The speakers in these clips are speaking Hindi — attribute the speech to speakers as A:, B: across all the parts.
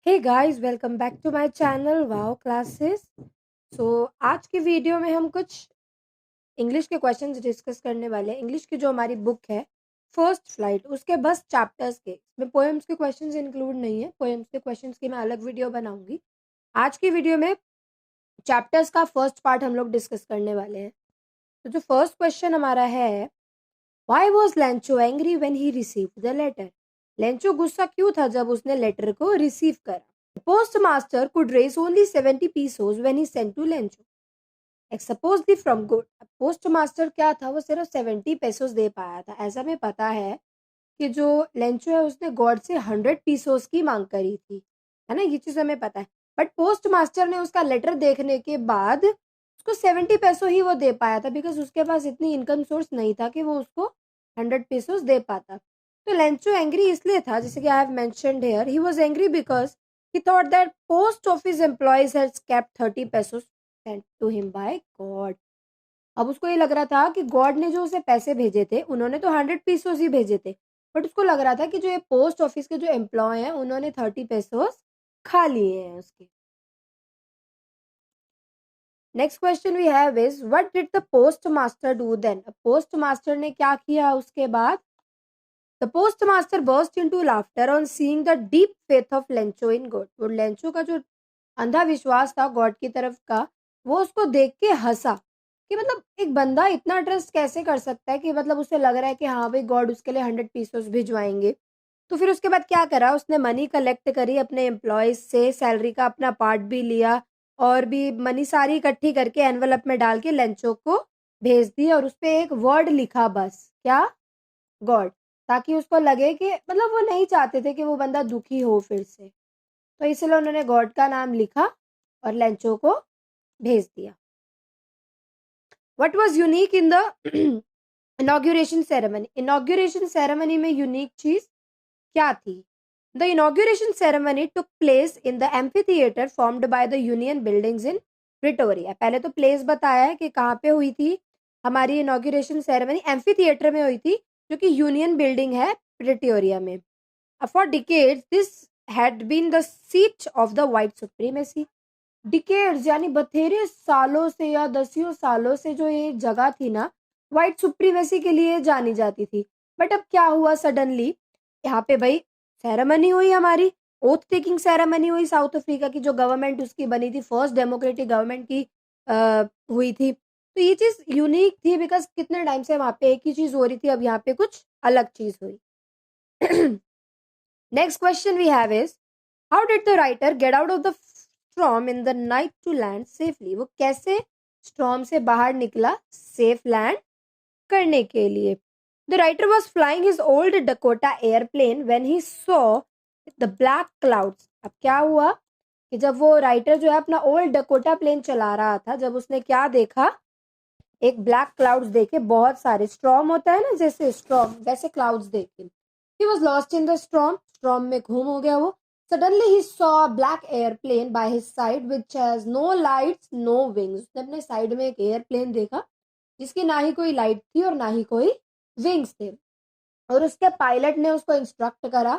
A: Hey guys, welcome back to my channel wow classes. So आज की वीडियो में हम कुछ इंग्लिश के क्वेश्चंस डिस्कस करने वाले हैं। इंग्लिश की जो हमारी बुक है फर्स्ट फ्लाइट, उसके बस चैप्टर्स के, इसमें पोएम्स के क्वेश्चंस इंक्लूड नहीं है। पोएम्स के क्वेश्चंस की मैं अलग वीडियो बनाऊंगी। आज की वीडियो में चैप्टर्स का फर्स्ट पार्ट हम लोग डिस्कस करने वाले हैं। तो जो फर्स्ट क्वेश्चन हमारा है, why was Lencho angry when he received the letter. Lencho गुस्सा क्यों था जब उसने लेटर को रिसीव करा। Postmaster could raise only 70 pesos when he sent to Lencho. Supposedly from good. Postmaster क्या था, वो सिर्फ 70 पेसोस दे पाया था। ऐसा में पता है कि जो लेंचो है उसने गॉड से 100 पीसोस की मांग करी थी, है ना, ये चीज हमें पता है। बट पोस्ट मास्टर ने उसका लेटर देखने के बाद उसको 70 पैसों ही वो दे पाया था, बिकॉज उसके पास इतनी इनकम सोर्स नहीं था कि वो उसको 100 पेसोस दे पाता। तो लेंचो एंग्री इसलिए था, जैसे कि I have mentioned here, he was angry because he thought that post office employees had kept 30 pesos sent to him by God. अब उसको ये लग रहा था कि गॉड ने जो उसे पैसे भेजे थे, उन्होंने तो 100 पीसोस ही भेजे थे, बट उसको लग रहा था कि जो ये पोस्ट ऑफिस के जो एम्प्लॉय हैं उन्होंने 30 पेसोस खा लिए हैं उसके। Next question we have is what did the post master do then. Post master ने क्या किया उसके बाद। The post master burst into laughter on seeing the deep faith of Lencho in God. वो लेंचो का जो अंधा विश्वास था गॉड की तरफ का, वो उसको देख के हंसा कि मतलब एक बंदा इतना ट्रस्ट कैसे कर सकता है, कि मतलब उसे लग रहा है कि हाँ भाई गॉड उसके लिए 100 पीसोस भिजवाएंगे। तो फिर उसके बाद क्या करा, उसने मनी कलेक्ट करी अपने एम्प्लॉयज से, सैलरी का अपना पार्ट भी लिया और भी मनी सारी इकट्ठी करके एनवलप में डाल के लेंचो को भेज दी, और उस पे एक वर्ड लिखा, बस क्या, गॉड, ताकि उसको लगे कि मतलब वो नहीं चाहते थे कि वो बंदा दुखी हो फिर से, तो इसलिए उन्होंने गॉड का नाम लिखा और लेंचो को भेज दिया। What was unique in the inauguration ceremony. Inauguration ceremony में यूनिक चीज क्या थी। The inauguration ceremony took place in the amphitheatre formed by the union buildings in Pretoria. पहले तो प्लेस बताया है कि कहाँ पे हुई थी हमारी इनॉग्रेशन सेरेमनी, एम्फीथिएटर में हुई थी, जो कि यूनियन बिल्डिंग है प्रिटोरिया में। For decades this had been the seat of the white supremacy. Decades यानी बथेरे सालों से या दसियों सालों से जो ये जगह थी ना, व्हाइट सुप्रीमेसी के लिए जानी जाती थी। बट अब क्या हुआ सडनली, यहाँ पे भाई सेरेमनी हुई, हमारी ओथ टेकिंग सेरेमनी हुई, साउथ अफ्रीका की जो गवर्नमेंट उसकी बनी थी, फर्स्ट डेमोक्रेटिक गवर्नमेंट की हुई थी। तो ये चीज यूनिक थी बिकॉज कितने टाइम से वहां पे एक ही चीज हो रही थी, अब यहाँ पे कुछ अलग चीज हुई। Next question we have is how did the writer get out of the storm in the night to land safely. वो कैसे स्टॉर्म से बाहर निकला सेफ लैंड करने के लिए। The writer was flying his old Dakota airplane when he saw the black clouds. अब क्या हुआ कि जब वो राइटर जो है अपना ओल्ड डकोटा प्लेन चला रहा था, जब उसने क्या देखा, एक ब्लैक क्लाउड्स देखे, बहुत सारे, स्टॉर्म होता है ना जैसे स्टॉर्म, वैसे क्लाउड्स देखे। He was lost in the storm, storm में घूम हो गया वो। Suddenly he saw a black airplane by his side which has no lights no wings. उसने अपने साइड में एक एयरप्लेन देखा जिसकी ना ही कोई लाइट थी और ना ही कोई विंग्स थे, और उसके पायलट ने उसको इंस्ट्रक्ट करा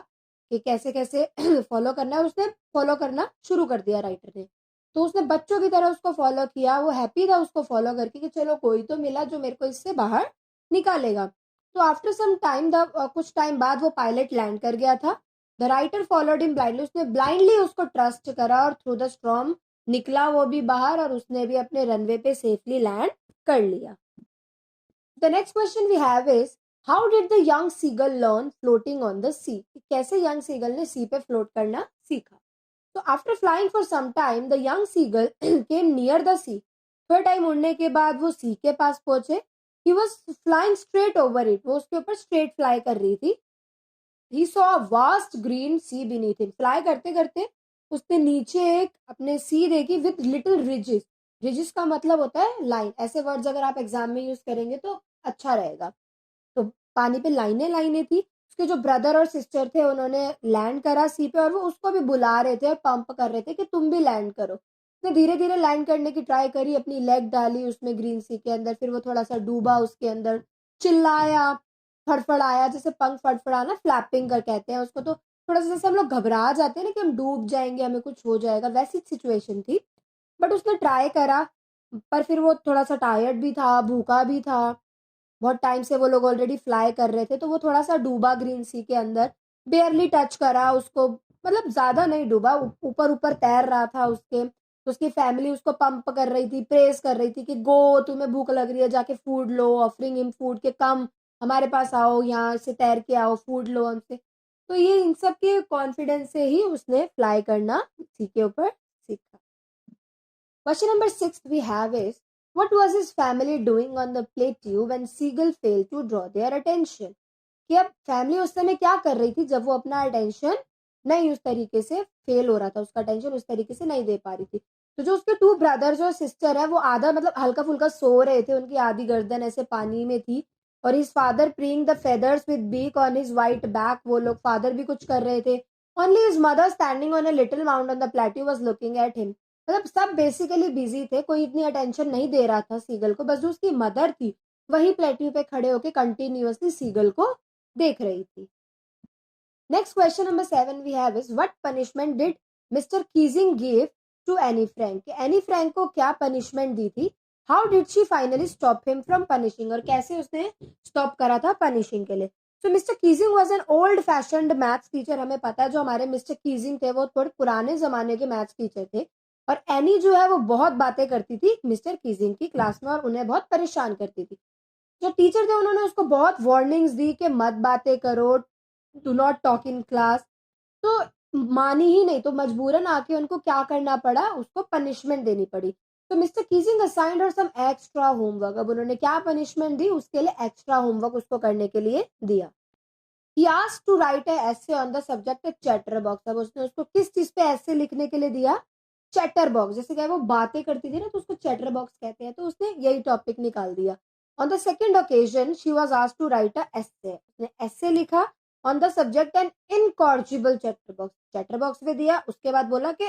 A: कि कैसे कैसे फॉलो करना है। उसने फॉलो करना शुरू कर दिया राइटर ने, तो उसने बच्चों की तरह उसको फॉलो किया। वो हैप्पी था उसको फॉलो करके कि चलो कोई तो मिला जो मेरे को इससे बाहर निकालेगा। तो आफ्टर सम टाइम कुछ टाइम बाद वो पायलट लैंड कर गया था। The writer followed him blindly. उसने ब्लाइंडली उसको ट्रस्ट करा और थ्रू द स्टॉर्म निकला वो भी बाहर, और उसने भी अपने रनवे पे सेफली लैंड कर लिया। The next question we have is how did the young seagull learn floating on the sea. कैसे यंग सीगल ने सी पे फ्लोट करना सीखा। तो after flying for some time the young seagull came near the sea. थोड़ा टाइम उड़ने के बाद वो सी के पास पहुंचे। He was flying straight over it. वो उसके ऊपर स्ट्रेट फ्लाई कर रही थी। He saw a vast green sea beneath him. Fly करते करते उसने नीचे एक अपने सी देखी विद लिटिल रिजेस। रिजेस का मतलब होता है लाइन। ऐसे वर्ड्स अगर आप एग्जाम में यूज करेंगे तो अच्छा रहेगा। तो पानी पे लाइनें लाइनें थी। उसके जो ब्रदर और सिस्टर थे उन्होंने लैंड करा सी पे, और वो उसको भी बुला रहे थे और पंप कर रहे थे कि तुम भी लैंड करो। उसने धीरे धीरे लैंड करने की ट्राई करी, अपनी लेग डाली उसमें ग्रीन सी के अंदर, फिर वो थोड़ा सा डूबा उसके अंदर, चिल्लाया, फड़फड़ाया, जैसे पंख फड़फड़ाना, फ्लैपिंग कर कहते हैं उसको। तो थोड़ा सा जैसे हम लोग घबरा जाते हैं ना कि हम डूब जाएंगे, हमें कुछ हो जाएगा, वैसी सिचुएशन थी। बट उसने ट्राई करा, पर फिर वो थोड़ा सा टायर्ड भी था, भूखा भी था, बहुत टाइम से वो लोग ऑलरेडी फ्लाई कर रहे थे, तो वो थोड़ा सा डूबा ग्रीन सी के अंदर, बेयरली टच करा उसको, मतलब ज्यादा नहीं डूबा, ऊपर ऊपर तैर रहा था उसके। तो उसकी फैमिली उसको पंप कर रही थी, प्रेस कर रही थी कि गो, तुम्हें भूख लग रही है, जाके फूड लो, ऑफरिंग हिम फूड के कम, हमारे पास आओ, यहाँ से तैर के आओ, फूड लो हमसे। तो ये इन सब के कॉन्फिडेंस से ही उसने फ्लाई करना सी के ऊपर सीखा। Question number 6 we have is, what was his family doing on the plateau when Seagull failed to draw their attention? कि अब फैमिली उस समय क्या कर रही थी जब वो अपना अटेंशन नहीं उस तरीके से फेल हो रहा था, उसका अटेंशन उस तरीके से नहीं दे पा रही थी। तो जो उसके टू ब्रदर्स और सिस्टर है वो आधा मतलब हल्का फुल्का सो रहे थे, उनकी आधी गर्दन ऐसे पानी में थी, और his father preening the feathers with beak on his white back, वो लोग फादर भी कुछ कर रहे थे। Only his mother standing on a little mount on the plateau was looking at him. मतलब सब बेसिकली बिजी थे, कोई इतनी अटेंशन नहीं दे रहा था सीगल को, बस जो उसकी मदर थी वही प्लेट्यू पे खड़े होके कंटिन्यूअसली सीगल को देख रही थी। Next question number 7 we have is, what punishment did Mr Keesing give to Anne Frank? Anne Frank को क्या पनिशमेंट दी थी? How did she finally stop him from punishing, और कैसे उसने स्टॉप करा था पनिशिंग के लिए? So Mr Keesing was an old fashioned maths teacher. हमें पता है जो हमारे मिस्टर कीजिंग थे वो थोड़े पुराने जमाने के मैथ्स टीचर थे, और एनी जो है वो बहुत बातें करती थी मिस्टर कीजिंग की क्लास में, और उन्हें बहुत परेशान करती थी। जो टीचर थे उन्होंने उसको बहुत वार्निंग्स दी कि मत बातें करो, do not talk in class. तो मानी ही नहीं, तो मजबूरन आके उनको क्या करना पड़ा, उसको पनिशमेंट देनी पड़ी। तो मिस्टर कीजिंग असाइंड हर सम एक्स्ट्रा होमवर्क। अब उन्होंने क्या पनिशमेंट दी, उसके लिए एक्स्ट्रा होमवर्क उसको करने के लिए दिया। He asked to write a essay on the subject chatterbox. अब उसने उसको किस चीज पे एसे लिखने के लिए दिया? Chatter box. जैसे क्या वो बातें करती थी ना, तो उसको चैटर बॉक्स कहते हैं, तो उसने यही टॉपिक निकाल दिया। On the second occasion she was asked to write an essay. उसने एसे लिखा on the subject an incorrigible chatter box. Chatter box पे दिया, उसके बाद बोला कि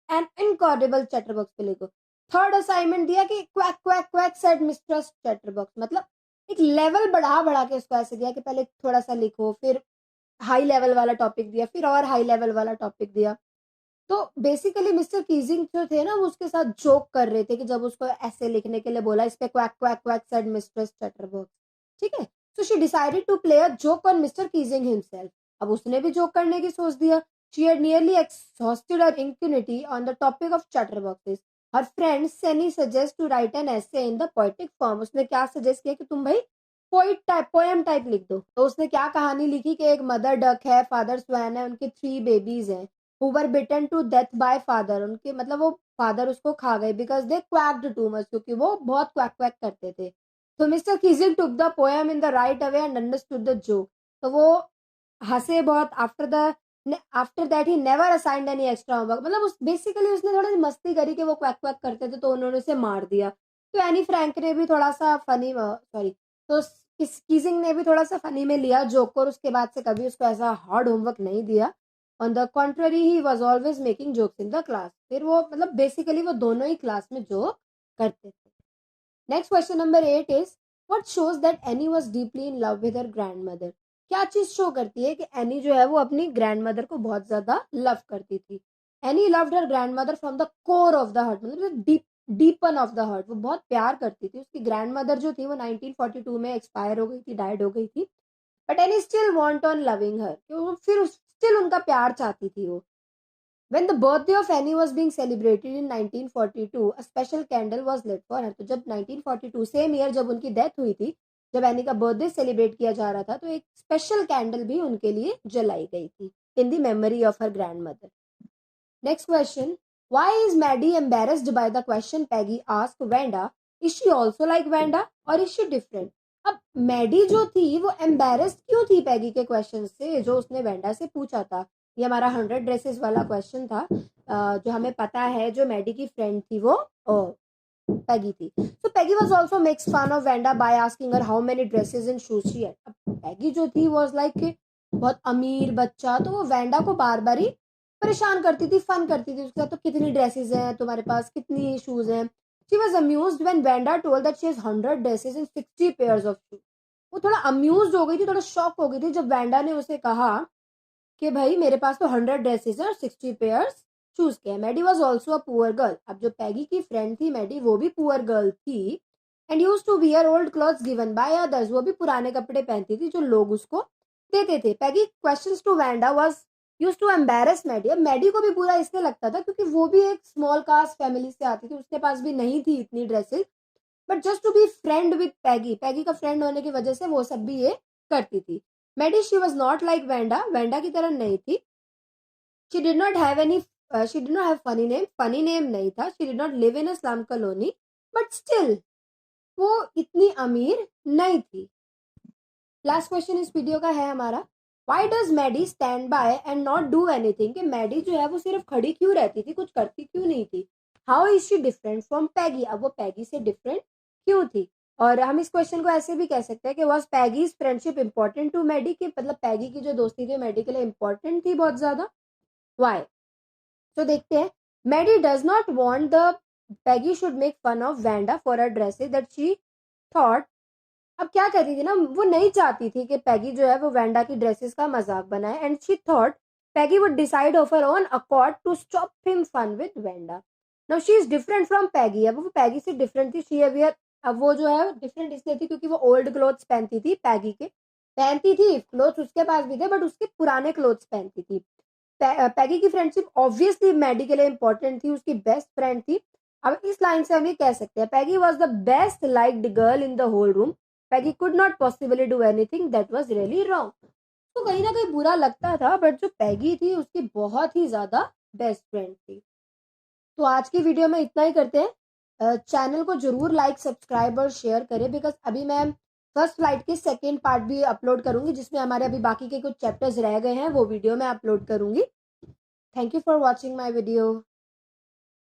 A: एन इनकॉर्डिबल चैटर बॉक्स पे लिखो। थर्ड असाइनमेंट दिया कि quack quack quack said mistress chatter box. मतलब एक लेवल बढ़ा बढ़ा के उसको ऐसे दिया कि पहले थोड़ा सा लिखो, फिर हाई लेवल वाला टॉपिक दिया, फिर और हाई लेवल वाला टॉपिक दिया। तो बेसिकली मिस्टर कीजिंग जो थे ना वो उसके साथ जोक कर रहे थे कि जब उसको ऐसे लिखने के लिए बोला, इस पे quack quack quack said mistress chatterbox. ठीक है, so she decided to play a joke on Mr Keesing himself. अब उसने भी जोक करने की सोच दिया। She had nearly exhausted her impunity on the topic of chatterboxes. Her friend Seni suggests to write an essay in the poetic form. उसने क्या सजेस्ट किया कि तुम भाई पोइट टाइप, पोएम टाइप लिख दो। तो उसने क्या कहानी लिखी कि एक मदर डक है, फादर स्वैन है, उनके 3 बेबीज हैं who were bitten to death by father। उनके मतलब वो फादर उसको खा गए बिकॉज दे क्वैक्ड टू मच, क्योंकि वो बहुत क्वैक क्वैक करते थे। तो mister Keesing took the poem in the right away and understood the joke. तो वो हंसे बहुत। After that he never assigned any extra homework. मतलब उस बेसिकली उसने थोड़ा सी मस्ती करी कि वो क्वैक क्वैक करते थे, तो उन्होंने उसे मार दिया। तो एनी फ्रैंक ने भी थोड़ा सा फनी, सॉरी, तो कीजिंग ने भी थोड़ा सा फनी में लिया जोक को, और उसके बाद से कभी उसको ऐसा हार्ड होमवर्क नहीं दिया। On the contrary he was always making jokes in the class. फिर वो मतलब बेसिकली वो दोनों ही क्लास में जोक करते थे। Next question number 8 is, what shows that any was deeply in love with her grandmother? क्या चीज शो करती है कि एनी जो है वो अपनी ग्रैंडमदर को बहुत ज्यादा लव करती थी? Anne loved her grandmother from the core of the heart, मतलब deep deepen of the heart. वो बहुत प्यार करती थी। उसकी ग्रैंडमदर जो थी वो 1942 में एक्सपायर हो गई थी, डाइड हो गई थी। But any still want on loving हर, फिर स्टिल उनका प्यार चाहती थी वो। When the birthday of Annie was being celebrated in 1942, a special candle was lit for her. तो जब 1942 सेम ईयर जब उनकी डेथ हुई थी, जब एनी का बर्थडे सेलिब्रेट किया जा रहा था, तो एक स्पेशल कैंडल भी उनके लिए जलाई गई थी in the memory of her grandmother. Next question. Why is Maddie embarrassed by the question Peggy asked Wanda? Is she also like Wanda or is she different? अब मैडी जो थी वो एम्बेरस्ड क्यों थी पैगी के क्वेश्चन से जो उसने वेंडा से पूछा था? ये हमारा 100 ड्रेसेस वाला क्वेश्चन था। जो हमें पता है जो मैडी की फ्रेंड थी वो पैगी थी। So Peggy was also makes fun of Wanda by asking her how many dresses and shoes she had. अब पैगी जो थी was like बहुत अमीर बच्चा, तो वो वेंडा को बार बार ही परेशान करती थी, फन करती थी उसके साथ। तो कितनी ड्रेसेस हैं तुम्हारे पास, कितनी शूज हैं? She was amused when Wanda told that she has 100 dresses and 60 pairs of shoes. वो थोड़ा अम्यूज्ड हो गई थी, थोड़ा शॉक हो गई थी जब वेंडा ने उसे कहा कि भाई मेरे पास तो 100 ड्रेसेस है और 60 पेयर्स चूज किया। Maddie was also a poor girl. अब जो पैगी की फ्रेंड थी मैडी, वो भी पुअर गर्ल थी and use to wear old clothes given by others. वो भी पुराने कपड़े पहनती थी जो लोग उसको देते थे। Peggy questions to Wanda was use to embarrass Maddie. अब मैडी को भी बुरा इसलिए लगता था क्योंकि वो भी एक स्मॉल कास्ट फैमिली से आती थी, उसके पास भी नहीं थी इतनी dresses, but just to be friend with Peggy, Peggy का फ्रेंड होने की वजह से वो सब भी ये करती थी। Maddie she was not like Wanda, Wanda की तरह नहीं थी। She did not have any she did not have funny name नहीं था। She did not live in a slum colony, but still वो इतनी अमीर नहीं थी। लास्ट क्वेश्चन इस वीडियो का है हमारा, why does Maddie stand by and not do anything. कि मैडी जो है वो सिर्फ खड़ी क्यों रहती थी, कुछ करती क्यों नहीं थी। How is she different from Peggy. अब वो पैगी से डिफरेंट क्यों थी। और हम इस क्वेश्चन को ऐसे भी कह सकते हैं कि was Peggy's friendship important to Maddie, की मतलब पैगी की जो दोस्ती थी मैडी के लिए इंपॉर्टेंट थी बहुत ज्यादा। वाई, तो देखते हैं। Maddie does not want the Peggy should make fun of Wanda for a dresses that she thought. अब क्या करती थी ना, वो नहीं चाहती थी कि पैगी जो है वो वैंडा की ड्रेसेस का मजाक बनाए and she thought Peggy would decide of her own accord to stop him fun with Wanda. Now she is different from Peggy. अब वो पैगी से डिफरेंट थी। शी अवियर, अब वो जो है डिफरेंट इसलिए थी क्योंकि वो ओल्ड क्लोथ्स पहनती थी, पैगी के पहनती थी क्लोथ्स उसके पास भी थे बट उसके पुराने क्लोथ्स पहनती थी। पैगी की फ्रेंडशिप ऑब्वियसली मैडी के लिए इंपॉर्टेंट थी, उसकी बेस्ट फ्रेंड थी। अब इस लाइन से हम ये कह सकते हैं, Peggy was the best liked girl in the whole room. Peggy could not possibly do anything that was really wrong. तो कहीं ना कहीं बुरा लगता था, बट जो पैगी थी उसकी बहुत ही ज्यादा बेस्ट फ्रेंड थी। तो आज की वीडियो में इतना ही करते हैं। चैनल को जरूर लाइक, सब्सक्राइब और शेयर करें, बिकॉज अभी मैं फर्स्ट फ्लाइट के सेकेंड पार्ट भी अपलोड करूंगी, जिसमें हमारे अभी बाकी के कुछ चैप्टर्स रह गए हैं, वो वीडियो मैं अपलोड करूंगी। Thank you for watching my video.